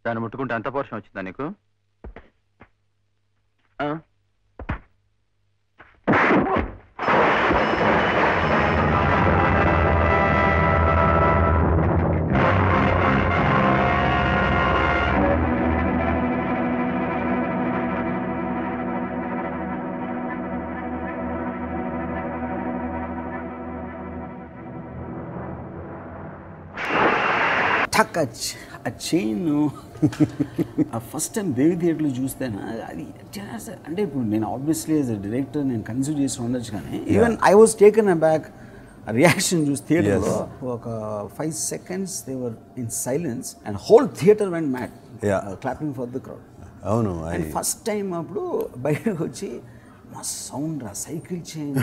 దాన్ని ముట్టుకుంటే అంత పోర్షన్ వచ్చిందా నీకు? ఆ చైన్ ఫస్ట్ టైం బేబీ థియేటర్లో చూస్తేనా అది అంటే ఇప్పుడు నేను ఆబ్వియస్లీ యాజ్ అ డైరెక్టర్ నేను కన్సిడర్ చేసి ఉండొచ్చు కానీ even I was taken a back reaction చూసి థియేటర్లో ఒక 5 seconds they were in silence and whole theatre went mad clapping for the crowd. అవును. అండ్ ఫస్ట్ టైం అప్పుడు బయటకు వచ్చి మా సౌండ్ రా సైకిల్ చైన్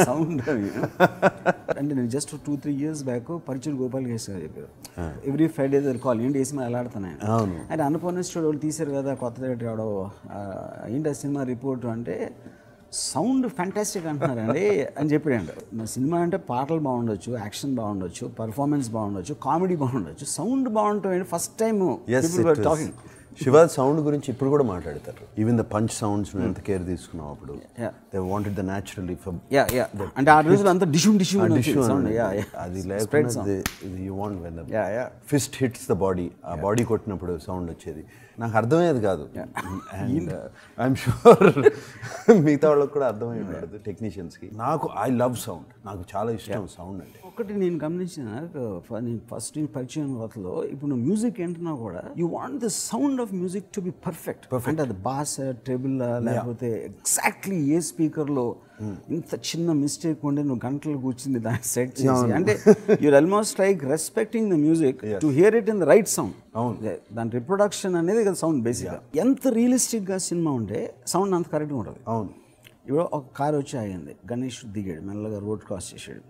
సౌండ్ అంటే నేను జస్ట్ 2-3 years బ్యాక్ పరిచయం గోపాల్ గేష్ గారు చెప్పారు ఎవ్రీ Friday కాల్ ఏంటి వేసి మరి వెళ్ళాడుతున్నాయి అంటే అన్నపూర్ణ స్టూడియో వాళ్ళు తీశారు కదా కొత్త థియేటర్ ఎవడో ఏంటి ఆ సినిమా రిపోర్ట్ అంటే సౌండ్ ఫ్యాంటాస్టిక్ అంటున్నారండి అని చెప్పాడు. మా సినిమా అంటే పాటలు బాగుండొచ్చు, యాక్షన్ బాగుండొచ్చు, పర్ఫార్మెన్స్ బాగుండొచ్చు, కామెడీ బాగుండొచ్చు, సౌండ్ బాగుంటుంది. First time talking Shiva sound గురించి ఇప్పుడు కూడా మాట్లాడతారు. ఈవెన్ ద పంచ్ సౌండ్స్ నువ్వు ఎంత కేర్ తీసుకున్నావు అప్పుడు. దే వాంటెడ్ ద న్యాచురల్ అంటే ఆ రోజులు అంతా డిషుమ్ సౌండ్ అది లేకుండా you want when fist hits the body, ఆ బాడీ కొట్టినప్పుడు సౌండ్ వచ్చేది. నాకు అర్థమయ్యేది కాదు. అండ్ ఐఎమ్ షూర్ మిగతా వాళ్ళకి కూడా అర్థమై ఉండదు టెక్నీషియన్స్కి. నాకు ఐ లవ్ సౌండ్, నాకు చాలా ఇష్టం సౌండ్ అంటే. ఒకటి నేను గమనించిన నేను ఫస్ట్ పరిచయం కొత్తలో ఇప్పుడు నువ్వు మ్యూజిక్ ఏంటున్నా కూడా you want the sound of music to be perfect. అంటే అది బాస్ ట్రెబుల్ లేకపోతే ఎగ్జాక్ట్లీ ఏ స్పీకర్లో ఇంత చిన్న మిస్టేక్ ఉండే నువ్వు గంటలు కూర్చుంది దాన్ని సెట్ చేసి అంటే you're almost like respecting the music to hear it in the right sound. దాని రిప్రొడక్షన్ అనేది కదా సౌండ్ బేసిక్గా. ఎంత రియలిస్టిక్గా సినిమా ఉంటే సౌండ్ అంత కరెక్ట్గా ఉంటుంది. అవును. ఇప్పుడు ఒక కారు వచ్చి ఆగింది, గణేష్ దిగాడు, మెల్లగా రోడ్ క్రాస్ చేసాడు,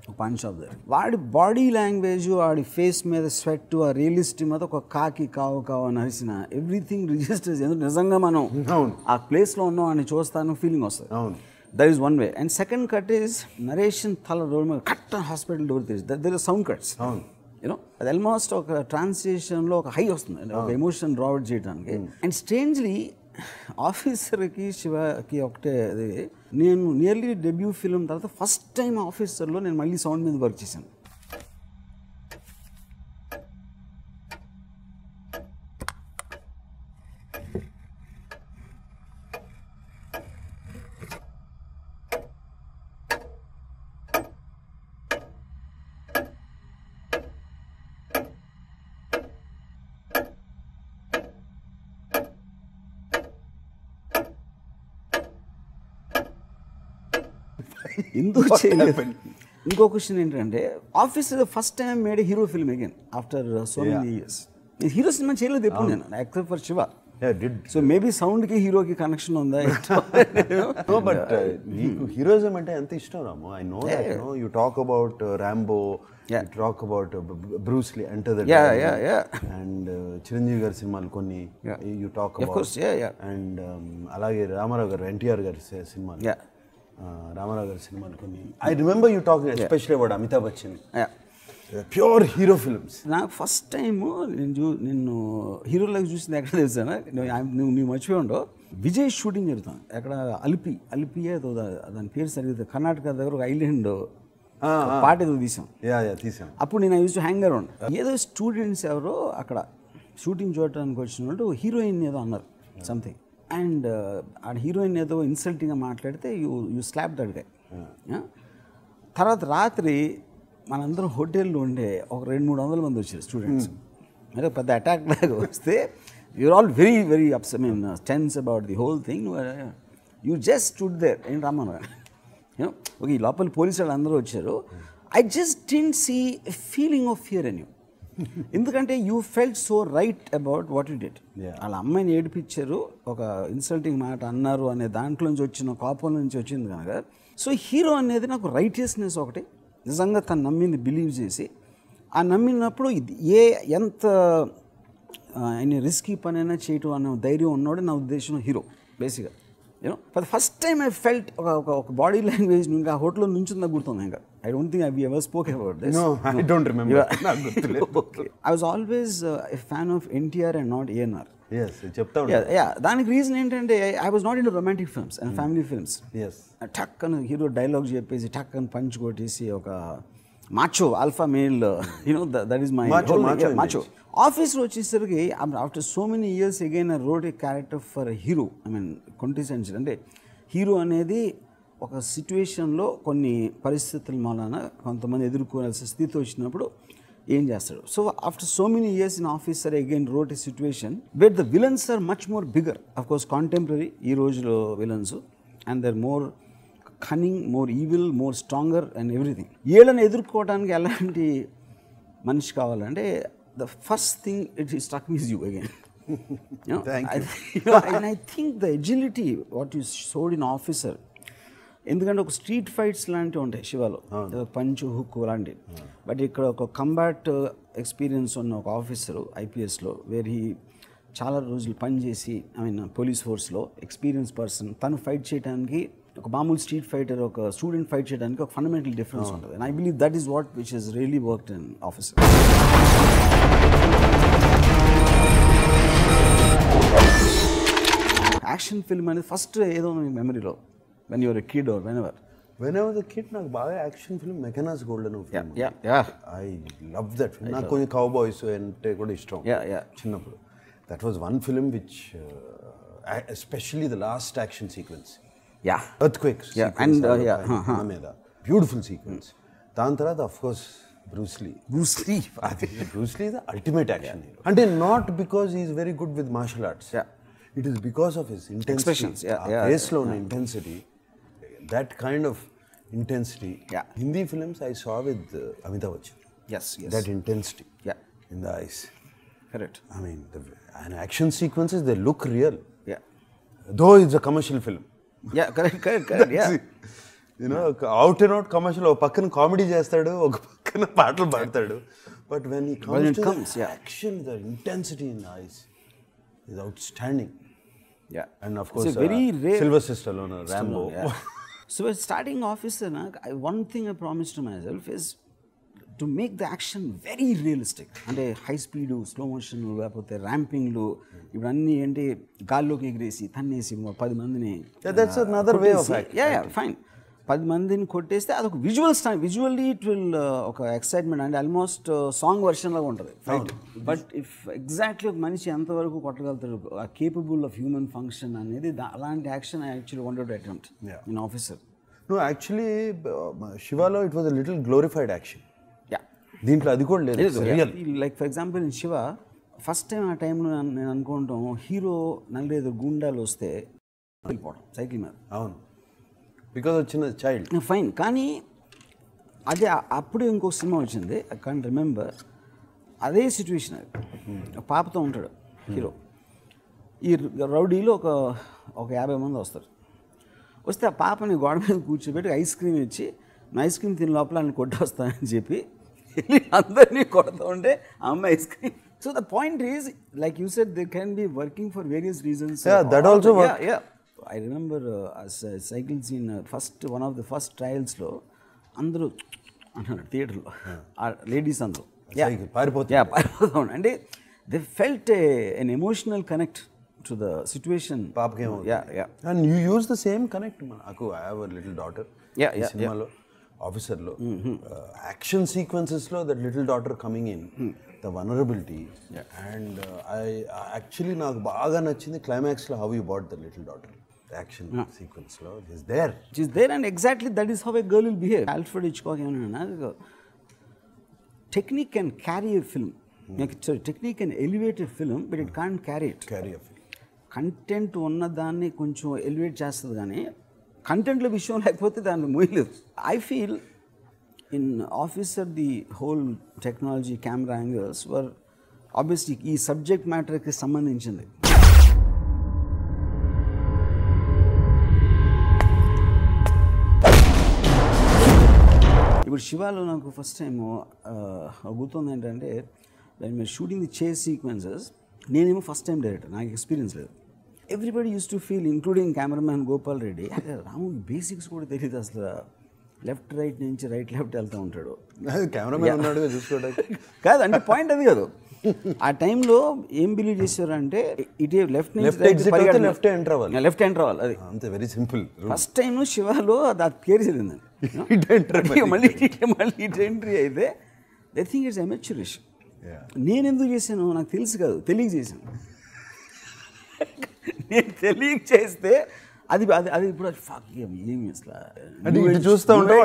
ఒక పాన్ షాప్ దగ్గర. వాడి బాడీ లాంగ్వేజ్, వాడి ఫేస్ మీద స్వెట్, ఆ రియలిస్టిక్ మీద ఒక కాకి కావు కావు అని అరిసిన ఎవ్రీథింగ్ రిజిస్టర్స్. ఎందుకు నిజంగా మనం ఆ ప్లేస్లో ఉన్నాం అని చూస్తాను ఫీలింగ్ వస్తుంది. That is one way. And second cut is narration తల రోడ్ మీద కట్ హాస్పిటల్ డోర్ తీసి there is sound cuts. You know అది ఆల్మోస్ట్ ఒక ట్రాన్స్లేషన్లో ఒక హై వస్తుంది, ఒక ఎమోషన్ డ్రావట్ చేయడానికి. అండ్ స్ట్రేంజ్లీ ఆఫీసర్కి శివకి ఒకటే అది, నేను నియర్లీ డెబ్యూ ఫిల్మ్ తర్వాత ఫస్ట్ టైం ఆఫీసర్లో నేను మళ్ళీ సౌండ్ మీద వర్క్ చేశాను. ఎందుకు చేయలేదు? ఇంకో క్వశ్చన్ ఏంటంటే office first time made hero film again after so many years. Hero సినిమా చేయలేదు ఎప్పుడు నేను except for Shiva. So maybe సౌండ్కి హీరోకి కనెక్షన్ ఉందా? బట్ నీకు హీరోయిజం అంటే ఎంత ఇష్టం Ramu. I know you talk about Rambo, you talk about Bruce Lee, enter the and Chiranjeevi గారి సినిమాలు కొన్ని యూ టాక్ అబౌట్, అండ్ అలాగే రామారావు గారు ఎన్టీఆర్ గారి సినిమాలు, రామారావు గారి సినిమాలు కొన్ని. I remember you talking especially about Amitabh Bachchan, pure hero films. నాకు ఫస్ట్ టైము నిన్ను హీరోలకు చూసింది ఎక్కడ తెలుసానా, నువ్వు మర్చిపోయి ఉండవు. విజయ్ షూటింగ్ జరుగుతుంది ఎక్కడ, అలిపి ఏదో దాని పేరు సరిగ్గా కర్ణాటక దగ్గర ఒక ఐలాండ్ పాట ఏదో తీసాం. అప్పుడు నేను యూజ్ టు హ్యాంగ్ అరౌండ్. ఏదో స్టూడెంట్స్ ఎవరో అక్కడ షూటింగ్ చూడటానికి వచ్చిన వాళ్ళు హీరోయిన్ ఏదో అన్నారు సంథింగ్, అండ్ ఆ హీరోయిన్ ఏదో ఇన్సల్టింగ్గా మాట్లాడితే యూ స్లాప్ దట్ గై. తర్వాత రాత్రి మనందరం హోటల్లో ఉండే ఒక 200-300 మంది వచ్చారు స్టూడెంట్స్. అంటే పెద్ద అటాక్ లాగా వస్తే you're all very very upset, I mean tense about the whole thing. You just stood there. ఏం రామన్ ఓకే, ఈ లోపల పోలీసు వాళ్ళు అందరూ వచ్చారు. I just didn't see a feeling of fear in you. ఎందుకంటే you felt so right about what you did. వాళ్ళ అమ్మాయిని ఏడిపించారు, ఒక ఇన్సల్టింగ్ మాట అన్నారు అనే దాంట్లో నుంచి వచ్చిన కోపం నుంచి వచ్చింది కనుక. సో హీరో అనేది నాకు రైటియస్నెస్ ఒకటి, నిజంగా తను నమ్మింది బిలీవ్ చేసి, ఆ నమ్మినప్పుడు ఎంత ఆయన రిస్కీ పని అయినా చేయటం అనే ధైర్యం ఉన్నాడు నా ఉద్దేశం హీరో బేసిక్గా. You know for the first time I felt ఒక బాడీ లాంగ్వేజ్ ఇంకా హోటల్లో నుంచి నాకు గుర్తుంది. ఇంకా I don't think we ever spoke about this. No, I don't remember. నాకు గుర్తులేదు. Okay. I was always a fan of NTR and not ANR. Yes, చెప్తా Yeah, ఉంటాను. yeah. దానికి రీజన్ ఏంటంటే I was not into romantic films and family films. Yes. టక్ అని hero dialogue చెప్పేసి టక్ అని పంచ్ కొట్టేసి ఒక macho alpha male that is my macho. ఆఫీస్లో వచ్చేసరికి after so many years again I wrote a character for hero. I mean quintessential అంటే హీరో అనేది ఒక సిచ్యువేషన్లో కొన్ని పరిస్థితుల వలన కొంతమంది ఎదుర్కోవాల్సిన స్థితి వచ్చినప్పుడు ఏం చేస్తాడు. So after so many years in officer again wrote a situation where the villains are much more bigger, of course contemporary ఈ రోజులో villains, and they're more cunning, more evil, more stronger and everything. వీళ్ళని ఎదుర్కోవడానికి ఎలాంటి మనిషి కావాలంటే the first thing it struck me is you again. And I think the agility what you showed in Officer, ఎందుకంటే ఒక street fights లాంటివి ఉంటాయి శివలో, పంచు హుక్ లాంటివి. బట్ ఇక్కడ ఒక కంబాట్ ఎక్స్పీరియన్స్ ఉన్న ఒక ఆఫీసరు ఐపీఎస్లో వేర్ హీ చాలా రోజులు పనిచేసి ఐ మీన్ పోలీస్ ఫోర్స్లో ఎక్స్పీరియన్స్ పర్సన్, తను ఫైట్ చేయడానికి ఒక మామూలు స్ట్రీట్ ఫైటర్ ఒక స్టూడెంట్ ఫైట్ చేయడానికి ఒక ఫండమెంటల్ డిఫరెన్స్ ఉంటుంది. And I believe that is what which he's really worked in officer. Action film అనేది ఫస్ట్ ఏదో మీ మెమరీలో when you're a kid or when ever the kid నాకు బాగా action film Mackenna's golden film. I love that film. నాకు కొంచెం cowboys అంటే కూడా ఇష్టం చిన్నప్పుడు. That was one film which especially the last action sequence, earthquakes మీద beautiful sequence. దాని తర్వాత of course Bruce Lee the ultimate action hero. అంటే not because he is very good with martial arts, it is because of his intensity, face lo na intensity, that kind of intensity. Hindi films I saw with Amitabh Bachchan. Yes. That intensity in the eyes. Correct. I mean and action sequences, they look real. Though it's a commercial film. Correct. You know, out and out commercial. ఒక పక్కన comedy చేస్తాడు, ఒక పక్కన పాటలు పాడతాడు. But when he comes to the action, the intensity in the eyes is outstanding. And of course, very rare. Sylvester Stallone, Rambo. So starting officer, one thing I promised to myself is to make the action very realistic. అంటే high speed, slow motion, లేకపోతే ర్యాంపింగ్లు, ఇప్పుడు అన్నీ ఏంటి గాల్లోకి ఎగిరేసి తన్నేసి 10 మందిని. That's another way of acting. Fine. 10 మందిని కొట్టేస్తే అదొక విజువల్లీ ఇట్ విల్ ఒక ఎక్సైట్మెంట్ అంటే ఆల్మోస్ట్ సాంగ్ వర్షన్ లాగా ఉంటుంది ఫైట్. బట్ ఇఫ్ ఎగ్జాక్ట్లీ ఒక మనిషి ఎంతవరకు కొట్టగలుగుతాడు, కేపబుల్ ఆఫ్ హ్యూమన్ ఫంక్షన్ అనేది అలాంటి action I actually wanted to attempt in officer. No, actually శివాలో it was a little glorified action. దీంట్లో అది కూడా లేదు. Like for example in Shiva first time ఆ టైంలో నేను అనుకుంటాం హీరో 4-5 గుండాలు వస్తే వెళ్ళిపోవడం సైకిల్ మీద. అవును, బికాజ్ వచ్చిన చైల్డ్ ఫైన్. కానీ అదే అప్పుడు ఇంకో సినిమా వచ్చింది, ఐ కాంట్ రిమెంబర్, అదే సిచ్యువేషన్. అది పాపతో ఉంటాడు హీరో. ఈ రౌడీలో ఒక 50 మంది వస్తారు. వస్తే ఆ పాపని గోడ మీద కూర్చోబెట్టి ఐస్ క్రీమ్ ఇచ్చి, ఐస్ క్రీమ్ తిని లోపల అని కొట్టొస్తానని చెప్పి అందరినీ కొడుతూ ఉంటే ఆ అమ్మాయి ice cream. So the point is like you said they can be working for various reasons. That also I remember cycle scene first one of the first ట్రయల్స్లో అందరూ అంటున్నారు థియేటర్లో, లేడీస్ అందరూ పారిపోతూ అంటే they felt an emotional connect to the situation. పాపకేమో and you use the same connect. నాకు I have a little daughter. సినిమాలో ఆఫీసర్లో యాక్షన్ సీక్వెన్సెస్లో that little daughter coming in, the vulnerability. And I actually నాకు బాగా నచ్చింది క్లైమాక్స్లో how you bought the little daughter. Action sequence lo it is there and exactly that is how a girl will behave. Alfred Hitchcock emanna technique can carry a film. Sorry, technique can elevate a film but it can't carry a film. Content ఉన్న దాన్ని కొంచెం elevate చేస్తుంది కానీ కంటెంట్లో విషయం లేకపోతే దాన్ని మోయలేదు. I feel in Officer the whole technology, camera angles were obviously ఈ subject మ్యాటర్కి సంబంధించింది. ఇప్పుడు శివాలో నాకు ఫస్ట్ టైం గుర్తుంది ఏంటంటే మీరు షూటింగ్ ది చేస్ సీక్వెన్సెస్, నేనేమో ఫస్ట్ టైం డైరెక్టర్, నాకు ఎక్స్పీరియన్స్ లేదు. Everybody use to feel including cameraman Gopal Reddy, Ramu basics కూడా తెలియదు అసలు, లెఫ్ట్ రైట్ నుంచి రైట్ లెఫ్ట్ వెళ్తూ ఉంటాడు. కెమెరామెన్ ఉన్నాడు చూసుకోవడానికి. కాదు అంటే పాయింట్ అది కాదు. ఆ టైంలో ఏం బిలీవ్ చేసేవారంటే ఇటే లెఫ్ట్ నుంచి లెఫ్ట్ ఎంటర్ అవ్వాలి. అది అంతే, వెరీ సింపుల్. ఫస్ట్ టైం శివాలో అది పేరు చదివిందండి. మళ్ళీ ఇటు ఎంట్రీ అయితే దే థింక్ ఇట్స్ అమెచ్యూరిష్. నేను ఎందుకు చేశాను నాకు తెలుసు కాదు, తెలియక చేశాను. నేను తెలియక చేస్తే అది అది అది ఇప్పుడు ఏమి అసలు చూస్తూ ఉంటావు.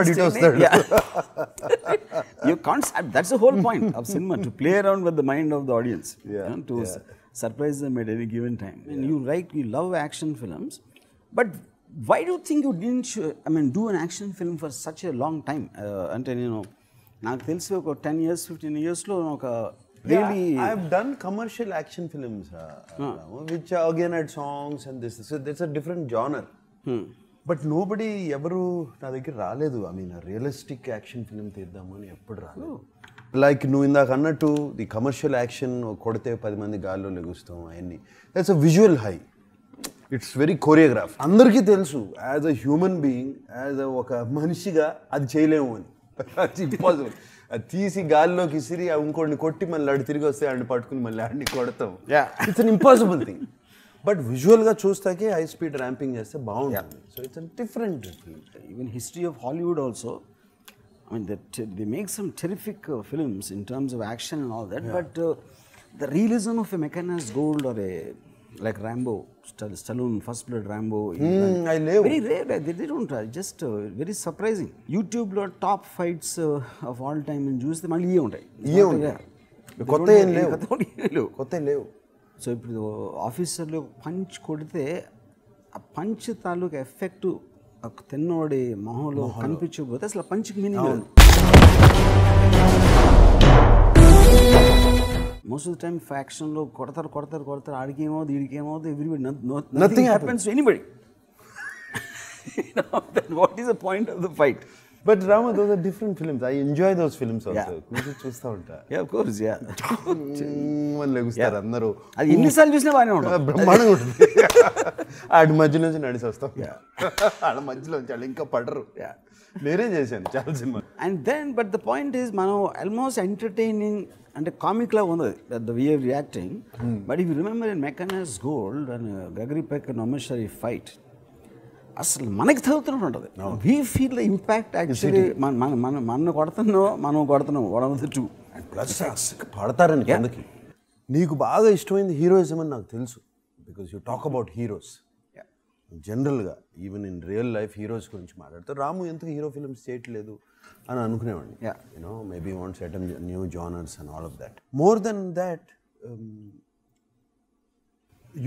That's the whole point of cinema, to play around with the mind of the audience, to surprise them at any given time. And you love action films, but why do you think you didn't do an action film for such a long time? Ante nenu నాకు తెలిసి ఒక 10 years 15 years లో ఒక really I have done commercial action films which again had songs and this, so it's a different genre. But nobody ఎవరు నా దగ్గర రాలేదు. I mean a realistic action film తీద్దాము అని ఎప్పుడు రాలేదు. లైక్ నువ్వు ఇందాక అన్నట్టు ది కమర్షియల్ యాక్షన్ కొడితే 10 మంది గాల్లో లెగుస్తాం అవన్నీ, that's a visual high, it's very choreograph. అందరికీ తెలుసు as a human being, as ఒక మనిషిగా అది చేయలేము అని. అది ఇంపాసిబుల్. అది తీసి గాల్లోకి ఇసిరి ఇంకోటిని కొట్టి మళ్ళీ ఆడు తిరిగి వస్తే ఆడిని పట్టుకుని మళ్ళీ ఆడిని కొడతాం. It's an impossible thing. But విజువల్గా చూస్తాకే హై స్పీడ్ ర్యాంపింగ్ చేస్తే బాగుంటుంది. So it's a different. Even history of Hollywood also, I mean, they make some terrific films in terms of action and all that, but the realism of a mechanized gold or like Rambo, Stallone, First Blood Rambo, I love very rare. They don't, just very surprising. YouTube lo top fights of all time in juice the malli untai. కొత్త ఏం లేవు. So ఇప్పుడు ఆఫీసర్లో punch కొడితే ఆ punch తాలూకు effect తిన్నోడి మొహంలో కనిపించకపోతే అసలు పంచ్కి మీనింగ్ లేదు. మోస్ట్ ఆఫ్ ద టైమ్ ఫ్యాక్షన్లో కొడతారు ఆడికి ఏమవుతుంది వీడికి ఏమవుతుంది, everybody nothing happens to anybody. What is the point of the fight? But Rama, those are different films. I enjoy those films also. నేను చూస్తూ ఉంటా. Yeah, of course, yeah. మన లెగుస్తారు అందరూ. అది ఎన్నిసార్లు చూసినా బాగానే ఉంటుంది, బ్రహ్మాండంగా ఉంటుంది. ఆడి మధ్య నుంచి నడిచి వస్తాం. ఆడ మధ్యలో వాళ్ళు ఇంకా పడరు. నేనే చేశాను చాలా సినిమా. And then, but the point is, మనం ఆల్మోస్ట్ ఎంటర్టైనింగ్ అంటే కామిక్ లా ఉంది the way of reacting. But if you remember in Mackenna's Gold and Gregory Peck and Omar Sharif fight, అసలు మనకి తగ్గుతున్నట్టు ఉంటుంది. We feel the impact actually. మనం కొడుతున్నాం one of the two. And plus పడతారని కిందకి. నీకు బాగా ఇష్టమైంది హీరోయిజం అని నాకు తెలుసు, because you talk about heroes జనరల్గా. Even in real life heroes గురించి మాట్లాడుతూ రాము ఎందుకు హీరో ఫిల్మ్స్ చేయట్లేదు అని అనుకునేవాడిని. You know maybe want something new genres and all of that. More than that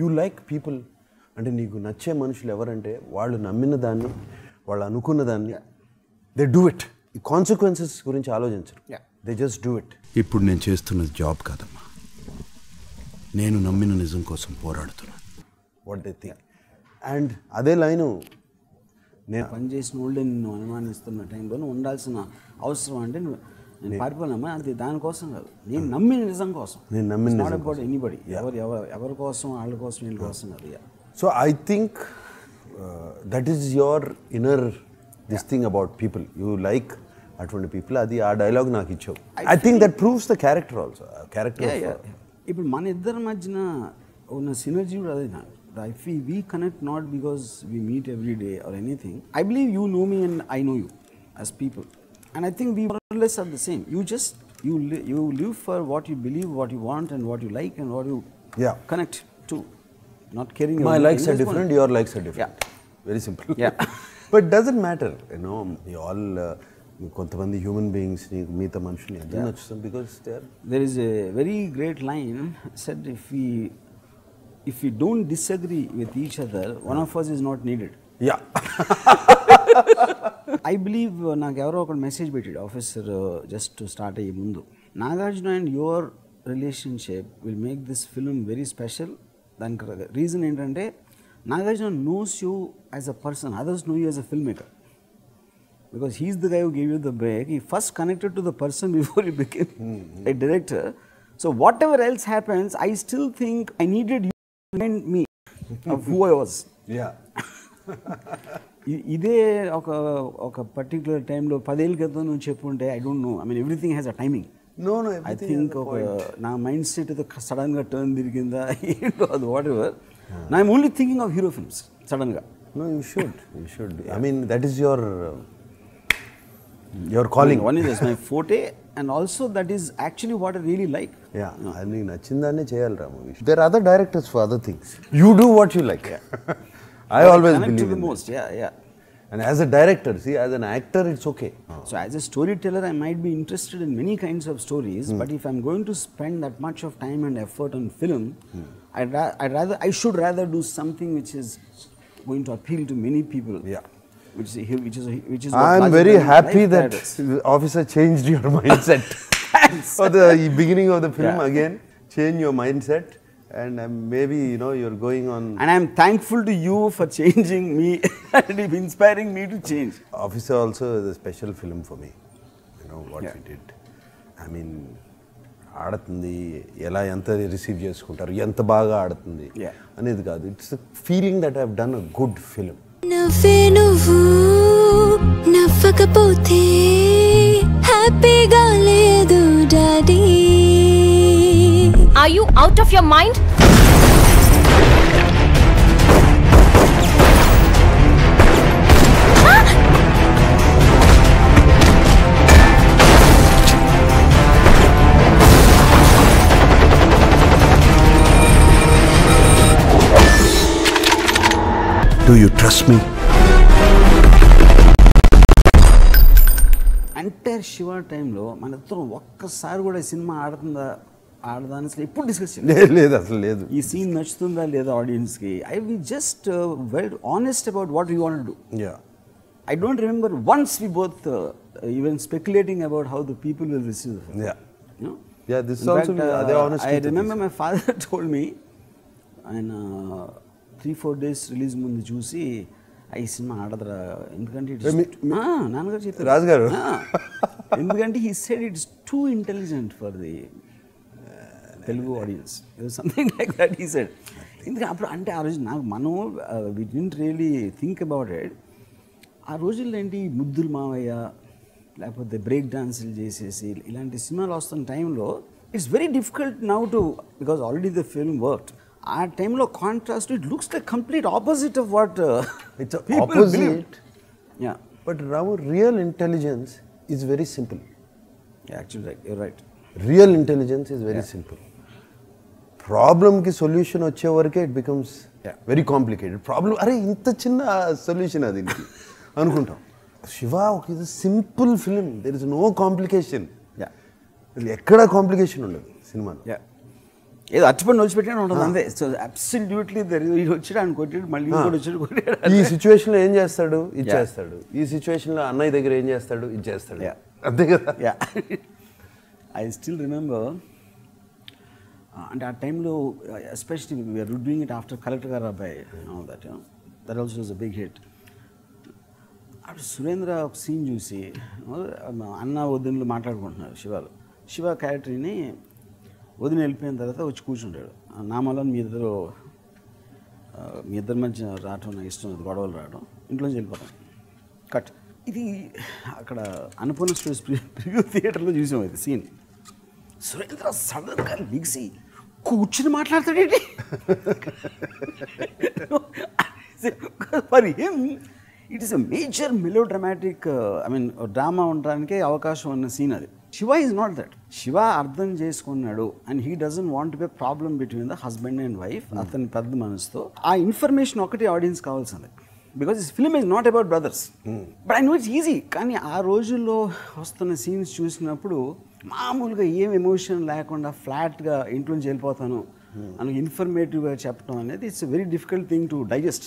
you like people. అంటే నీకు నచ్చే మనుషులు ఎవరంటే వాళ్ళు నమ్మిన దాన్ని, వాళ్ళు అనుకున్న దాన్ని దే డూ ఇట్. ఈ కాన్సిక్వెన్సెస్ గురించి ఆలోచించరు, దే జస్ట్ డూ ఇట్. ఇప్పుడు నేను చేస్తున్నది జాబ్ కాదమ్మా, నేను నమ్మిన నిజం కోసం పోరాడుతున్నాను. What they think. అండ్ అదే లైను నేను పనిచేసిన వాళ్ళే నిన్ను అనుమానిస్తున్న టైంలో ఉండాల్సిన అవసరం అంటే నేను పారిపోయినామా, అది దానికోసం కాదు, నేను నమ్మిన నిజం కోసం. నేను నమ్మిన ఎనీబడి ఎవరి కోసం, వాళ్ళ కోసం, వీళ్ళ కోసం కాదు. So I think that is your inner this thing about people. You like అటువంటి people. అది ఆ డైలాగ్ నాకు ఇచ్చావు. I think that proves the character also. Character. ఇప్పుడు మన ఇద్దరి మధ్యన ఉన్న సినర్జీ కూడా అదే. If we connect not because we meet every day or anything, I believe you know me and I know you as people, and I think we more or less are the same. You live for what you believe, what you want, and what you like, and what you connect to. Not caring. My likes are different, your likes are different. Very simple. But doesn't matter, you know. We all kontamandi human beings neeku meeta manushyuni endu nachustam because there is a very great line said, if we don't disagree with each other, one of us is not needed. I believe నాకు ఎవరో ఒక message పెట్టాడు officer just start అయ్యే ముందు, Nagarjuna and your relationship will make this film very special. దానికి reason ఏంటంటే Nagarjuna knows you as a person, others know you as a filmmaker, because he's the guy who gave you the break. He first connected to the person before he became a director. So whatever else happens, I still think I needed you to remind me of who I was. ఇదే ఒక particular టైంలో 10 ఏళ్ళ క్రితం నువ్వు చెప్పుంటే I don't know, I mean everything has a timing. No, I think నా mind set ఏదో సడన్గా టర్న్ తిరిగిందా ఏంటో అది వాట్ ఎవర్. నా I'm only thinking of hero films సడన్గా. No, you should. I mean, that is your calling. One is my forte and also that is actually what I really like. Yeah, I mean, nachindanne cheyali Ramu. There are other directors for other things. You do what you like. I always believe in the most. Yeah. And as a director, see, as an actor, it's okay. So as a storyteller, I might be interested in many kinds of stories, but if I'm going to spend that much of time and effort on film, I should rather do something which is going to appeal to many people. Yeah. Which is I'm very happy that the officer changed your mindset. For the beginning of the film again, change your mindset, and maybe you're going on. And I'm thankful to you for changing me and inspiring me to change. Officer also is a special film for me. You know what we did. I mean, ఆడుతుంది ఎలా ఎంత receive చేసుకుంటారు, ఎంత బాగా ఆడుతుంది అనేది కాదు. It's feeling that I have done a good film. నవ్వే నువ్వు నవ్వకపోతే హ్యాపీగా లేదు daddy. Are you out of your mind? Do you trust me? Entire Shiva టైంలో మన ఇద్దరం ఒక్కసారి కూడా సినిమా ఆడదా అని అసలు ఎప్పుడు డిస్కస్ లేదు, అసలు లేదు. ఈ సీన్ నచ్చుతుందా లేదా ఆడియన్స్కి. I we just very honest about what we want to do. I don't remember once we both even speculating about how the people will receive the film. Yeah, this is also they honest. I remember my father told me, and 3-4 days release ముందు చూసి ఈ cinema ఆడదురా ఎందుకంటే నాన్నగారు చెప్పారు రాజు గారు, ఎందుకంటే he said it's too intelligent for the Telugu audience. It was something like that he said. ఎందుకంటే అప్పుడు అంటే ఆ రోజు నాకు మనం we didn't really think about it. ఆ రోజుల్లో ఏంటి ముద్దులు మావయ్య లేకపోతే బ్రేక్ డాన్సులు చేసేసి ఇలాంటి సినిమాలు వస్తున్న టైంలో it's very difficult now to because already the film worked. ఆ టైంలో contrast it looks like complete opposite of what it's opposite. Yeah but Ramu, real intelligence is very simple. Actually you're right. Real intelligence is very simple. ప్రాబ్లమ్కి solution వచ్చే వరకే it becomes very complicated. Problem అరే ఇంత చిన్న solution అది అనుకుంటాం. శివ ఒక ఇది simple film, there is no complication. ఎక్కడా కాంప్లికేషన్ ఉండదు సినిమా. ఏదో అచ్చిపడి నొలిచిపెట్టాను ఉంటుంది అంతే. సో అబ్సల్యూట్లీ వచ్చాడు ఆయన కొట్టాడు, మళ్ళీ ఇంకోటి వచ్చాడు కొట్టాడు. ఈ సిచ్యువేషన్లో ఏం చేస్తాడు, ఇది చేస్తాడు. ఈ సిచ్యువేషన్లో అన్నయ్య దగ్గర ఏం చేస్తాడు, ఇది చేస్తాడు. అంతే కదా. ఐ స్టిల్ రిమెంబర్ అంటే ఆ టైంలో especially we're doing it after collector గారు అబ్బాయి that also was a big hit. అప్పుడు సురేంద్ర ఒక సీన్ చూసి అన్న వదినలు మాట్లాడుకుంటున్నారు శివాలు. శివ క్యారెక్టర్ని వదిన వెళ్ళిపోయిన తర్వాత వచ్చి కూర్చుంటాడు. నా మళ్ళీ మీ ఇద్దరి మధ్య రావటం నాకు ఇష్టం లేదు, గొడవలు రావడం, ఇంట్లోంచి వెళ్ళిపోతాం. కట్. ఇది అక్కడ అన్నపూర్ణ స్టూడియోస్ ప్రివ్యూ థియేటర్లో చూసాం ఇది సీన్. సురేంద్ర సడన్గా లిగిసి కూర్చుని మాట్లాడతాడేంటి మరి ఏం. It is a major melodramatic drama ఉండడానికి అవకాశం ఉన్న సీన్ అది. Shiva is not that. Shiva అర్థం చేసుకున్నాడు and he doesn't want be problem between the husband and wife. అతని పెద్ద మనసుతో ఆ ఇన్ఫర్మేషన్ ఒకటి ఆడియన్స్ కావాల్సింది. Because this film is not about brothers. But I know it's easy. కానీ ఆ రోజుల్లో వస్తున్న సీన్స్ చూసినప్పుడు మామూలుగా ఏం ఎమోషన్ లేకుండా ఫ్లాట్గా ఇంట్లోంచి వెళ్ళిపోతాను అని ఇన్ఫర్మేటివ్గా చెప్పడం అనేది it's very difficult thing to digest.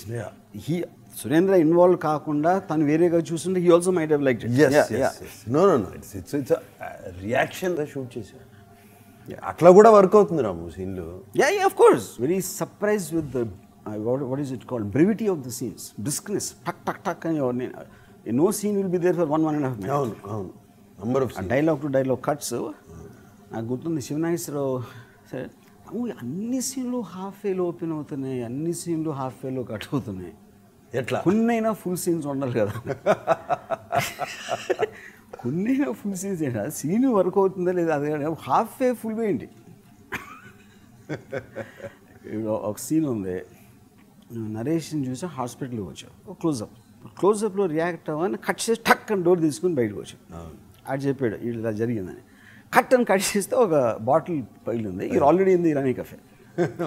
Surendra involve కాకుండా తను వేరేగా చూస్తుంటే he also might have liked it. No it's reaction shoot చేశారు. అట్లా కూడా వర్క్ అవుతుంది రాము సీన్లు. Of course. Very surprise with the what is it called, brevity of the scenes, briskness, tuck and no scene will be there for 1.5 minutes. అవును number of scenes, dialogue to dialogue cuts. నాకు గుర్తుంది Siva Nageswara Rao sir అన్ని సీన్లు half వేలో open అవుతున్నాయి, అన్ని సీన్లు half వేలో కట్ అవుతున్నాయి. ఎట్లా కొన్నైనా ఫుల్ సీన్స్ ఉండాలి కదా. కొన్నైనా ఫుల్ సీన్స్ ఏంటి, సీన్ వర్క్ అవుతుందా లేదా అదే హాఫ్ ఏ ఫుల్ ఏంటి. ఒక సీన్ ఉంది, నరేష్ని చూసి హాస్పిటల్కి వచ్చావు, క్లోజప్లో రియాక్ట్ అవ్వని కట్ చేసి టక్ అని డోర్ తీసుకుని బయటకు వచ్చావు. అది చెప్పాడు ఇలా జరిగిందని. కట్ చేస్తే ఒక బాటిల్ పగిలింది. ఇది ఆల్రెడీ ఉంది Irani కఫే,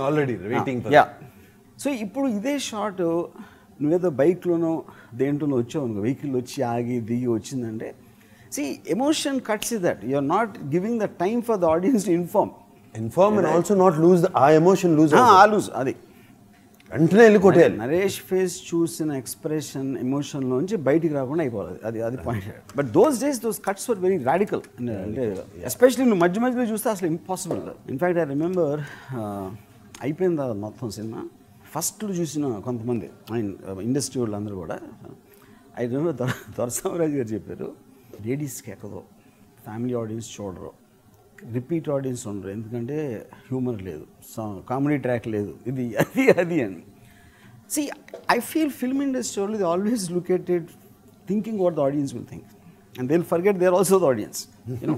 already waiting. Yeah. So ఇప్పుడు ఇదే షాట్ నువ్వేదో బైక్లోనో దేంట్లోనో వచ్చావు అనుకో, వెహికల్ వచ్చి ఆగి దిగి వచ్చిందంటే see emotion cuts is that you are not giving the time for the audience to inform and also not lose ఆ ఎమోషన్ లూజ్ అది వెంటనే వెళ్ళి కొట్టేయాలి. నరేష్ ఫేస్ చూసిన ఎక్స్ప్రెషన్ ఎమోషన్లోంచి బయటికి రాకుండా అయిపోవాలి, అది point. But those days those cuts were very radical. అంటే ఎస్పెషలీ నువ్వు మధ్య మధ్యలో చూస్తే అసలు ఇంపాసిబుల్. ఇన్ఫ్యాక్ట్ ఐ రిమెంబర్ అయిపోయింది మొత్తం సినిమా, ఫస్ట్లో చూసిన కొంతమంది ఇండస్ట్రీ వాళ్ళు అందరూ కూడా, ఐ రిమెంబర్ దొరసామరాజు గారు చెప్పారు, లేడీస్కి ఎక్కదో, ఫ్యామిలీ ఆడియన్స్ చూడరు, రిపీట్ ఆడియన్స్ ఉండరు, ఎందుకంటే హ్యూమర్ లేదు, కామెడీ ట్రాక్ లేదు, ఇది అది అని. See I feel film industry వాళ్ళు they always look at it thinking what the audience will think and they will forget they are also the audience, you know.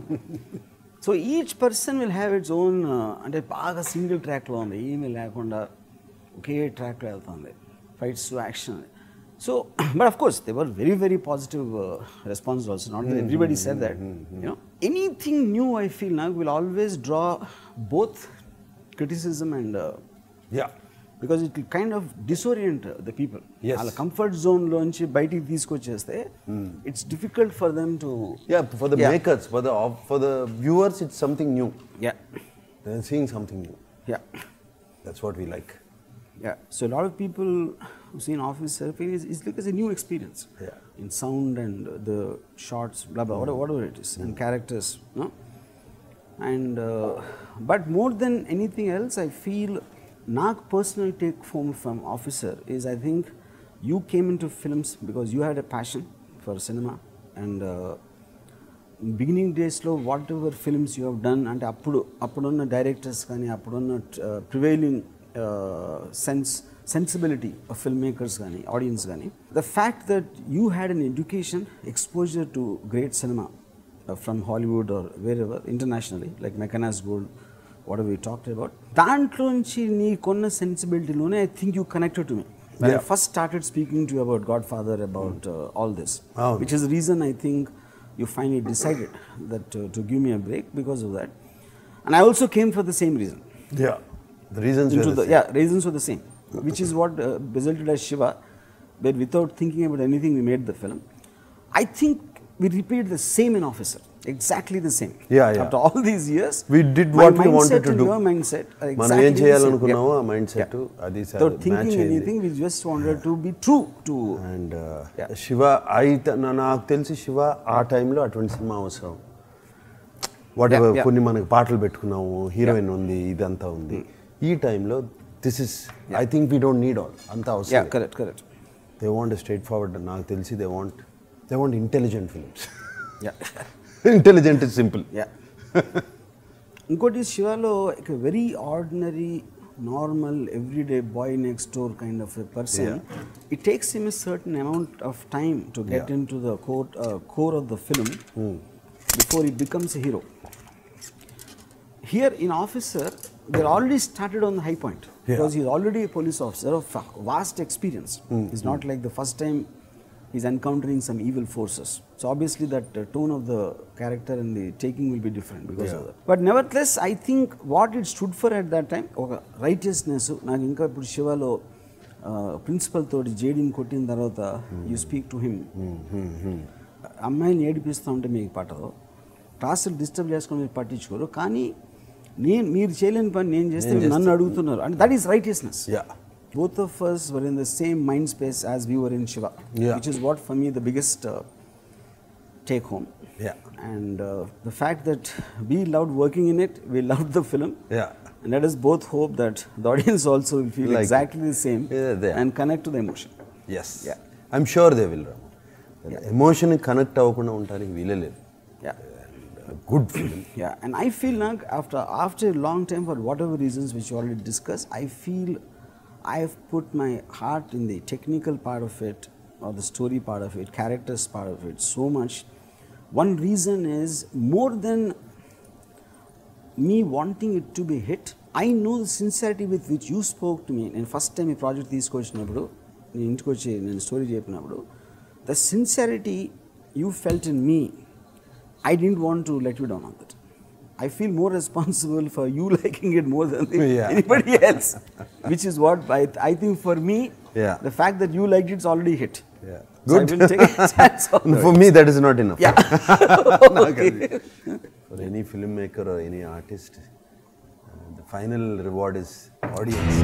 So each person will have its own, అంటే బాగా single ట్రాక్లో ఉంది, ఏమీ లేకుండా ఒకే ట్రాక్లో వెళ్తుంది, fights action. So, but of course, they were very, very positive responses also. Not that everybody said that. You know, anything new, I feel now will always draw both criticism and because it will kind of disorient the people. Yes. Ala comfort zone lonchi baytiki teeskocheste, it's difficult for them to. Yeah, for the makers, for the viewers, it's something new. Yeah, They're seeing something new. Yeah, that's what we like. Yeah, so a lot of people who see an officer feel it's like it's a new experience. Yeah. In sound and the shots, blah blah, whatever it is, and characters, no? And but more than anything else, I feel Nag personal take home from officer is, I think you came into films because you had a passion for cinema, and in beginning days lo whatever films you have done, and appuduన్న directors కానీ appuduన్న prevailing sensibility of filmmakers gani, audience gani, the fact that you had an education, exposure to great cinema from Hollywood or wherever internationally, like Meccanas Gold, whatever we talked about, dantlonchi nee konna sensibility lone I think you connected to me when I first started speaking to you about Godfather, about all this, which is the reason I think you finally decided that to give me a break because of that. And I also came for the same reason. Yeah. The reasons were the same. Reasons were the same, which is what resulted as Shiva, where without thinking about anything we made the film. I think we repeated the same in Officer, exactly the same. Yeah. After all these years, we did what we wanted to do. Your mindset, మనం ఏం చేయాలనుకున్నామో ఆ mind set అది without thinking anything, we just wanted to be true to. And Shiva నాకు తెలిసి శివ ఆ టైంలో అటువంటి cinema అవసరం. వాట్ ఎవర్ కొన్ని మనకి పాటలు పెట్టుకున్నాము, హీరోయిన్ ఉంది, ఇదంతా ఉంది. ఈ టైంలో this is I think we don't need all అంత అవసరం. Correct. They want straightforward. నాకు తెలిసి they want intelligent films. Intelligent is simple. ఇంకోటి శివలో ఒక very ordinary normal everyday boy next door kind of a person. It takes him a certain amount of time to get into the core of the film before he becomes a hero. Here in Officer, they're already started on the high point because he's already a police officer of vast experience. It's not like the first time he's encountering some evil forces. So obviously that tone of the character and the taking will be different because of that. But nevertheless, I think what it stood for at that time, righteousness. నాకు ఇంకా ఇప్పుడు శివలో principal తోటి జేడీని కొట్టిన తర్వాత you speak to him, అమ్మాయిని ఏడిపిస్తూ ఉంటే మీకు పట్టదు, క్లాసులు డిస్టర్బ్ చేసుకుని మీరు పట్టించుకోరు, కానీ మీరు చేయలేని పని నేను చేస్తే నన్ను అడుగుతున్నారు, అంటే that is righteousness. Both of us were in the same mind space as we were in Shiva, which is what for me the biggest take home. And the fact that we loved working in it, we loved the film, and let us both hope that the audience also will feel like exactly the same and connect to the emotion. Yes, I'm sure they will. Emotion connect avukunda untariki veelaledu. Good film. And I feel like after a long time, for whatever reasons which you already discussed, I feel I've put my heart in the technical part of it, or the story part of it, characters part of it, so much. One reason is, more than me wanting it to be hit, I know the sincerity with which you spoke to me. And first time ఈ project తీసుకొచ్చినప్పుడు, నేను ఇంటికి వచ్చి నేను story చెప్పినప్పుడు, the sincerity you felt in me, I didn't want to let you down on that. I feel more responsible for you liking it more than anybody else, which is what I think for me, the fact that you liked it is already hit. Yeah. So Good. I will take a chance on that. For me, that is not enough. Yeah. Okay. For any filmmaker or any artist, the final reward is audience.